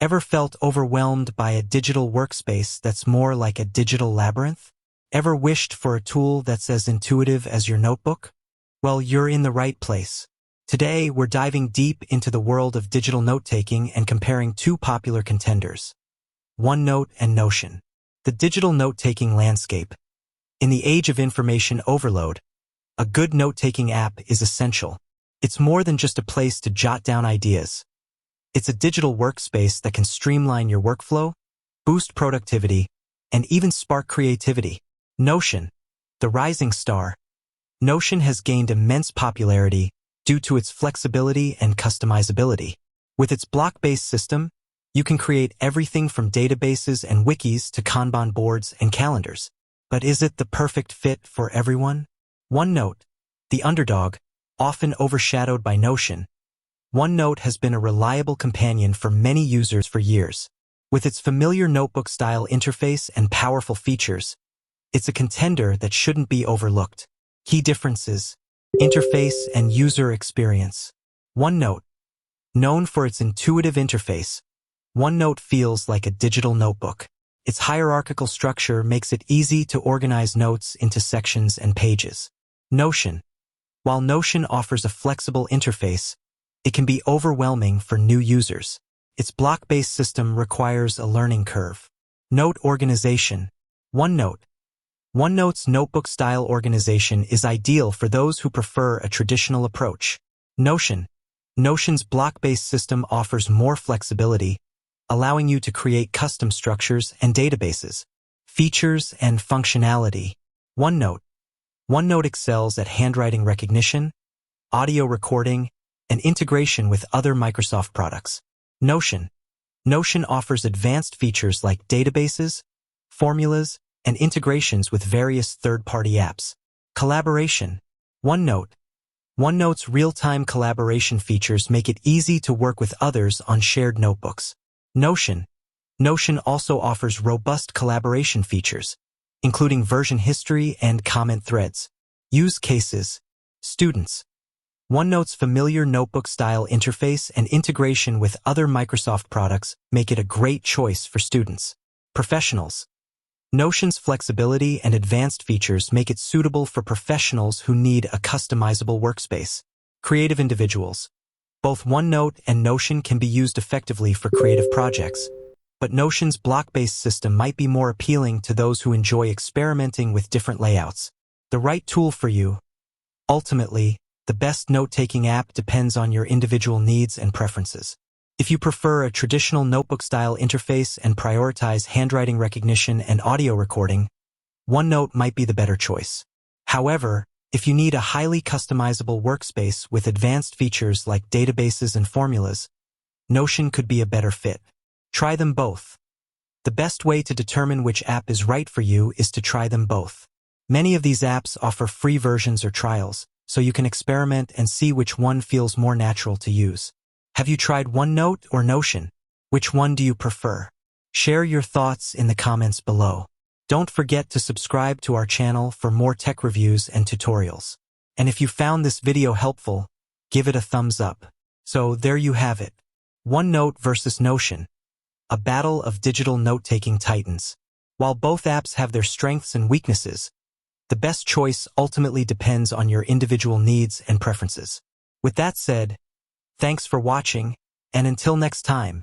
Ever felt overwhelmed by a digital workspace that's more like a digital labyrinth? Ever wished for a tool that's as intuitive as your notebook? Well, you're in the right place. Today, we're diving deep into the world of digital note-taking and comparing two popular contenders, OneNote and Notion. The digital note-taking landscape. In the age of information overload, a good note-taking app is essential. It's more than just a place to jot down ideas. It's a digital workspace that can streamline your workflow, boost productivity, and even spark creativity. Notion, the rising star. Notion has gained immense popularity due to its flexibility and customizability. With its block-based system, you can create everything from databases and wikis to Kanban boards and calendars. But is it the perfect fit for everyone? OneNote, the underdog, often overshadowed by Notion. OneNote has been a reliable companion for many users for years. With its familiar notebook-style interface and powerful features, it's a contender that shouldn't be overlooked. Key differences: interface and user experience. OneNote, known for its intuitive interface, OneNote feels like a digital notebook. Its hierarchical structure makes it easy to organize notes into sections and pages. Notion. While Notion offers a flexible interface, it can be overwhelming for new users. Its block-based system requires a learning curve. Note organization. OneNote. OneNote's notebook-style organization is ideal for those who prefer a traditional approach. Notion. Notion's block-based system offers more flexibility, allowing you to create custom structures and databases. Features and functionality. OneNote. OneNote excels at handwriting recognition, audio recording, and integration with other Microsoft products. Notion. Notion offers advanced features like databases, formulas, and integrations with various third-party apps. Collaboration. OneNote. OneNote's real-time collaboration features make it easy to work with others on shared notebooks. Notion. Notion also offers robust collaboration features, including version history and comment threads. Use cases. Students. OneNote's familiar notebook-style interface and integration with other Microsoft products make it a great choice for students. Professionals. Notion's flexibility and advanced features make it suitable for professionals who need a customizable workspace. Creative individuals. Both OneNote and Notion can be used effectively for creative projects, but Notion's block-based system might be more appealing to those who enjoy experimenting with different layouts. The right tool for you. Ultimately, the best note-taking app depends on your individual needs and preferences. If you prefer a traditional notebook-style interface and prioritize handwriting recognition and audio recording, OneNote might be the better choice. However, if you need a highly customizable workspace with advanced features like databases and formulas, Notion could be a better fit. Try them both. The best way to determine which app is right for you is to try them both. Many of these apps offer free versions or trials, so you can experiment and see which one feels more natural to use. Have you tried OneNote or Notion? Which one do you prefer? Share your thoughts in the comments below. Don't forget to subscribe to our channel for more tech reviews and tutorials. And if you found this video helpful, give it a thumbs up. So there you have it. OneNote versus Notion. A battle of digital note-taking titans. While both apps have their strengths and weaknesses, the best choice ultimately depends on your individual needs and preferences. With that said, thanks for watching, and until next time.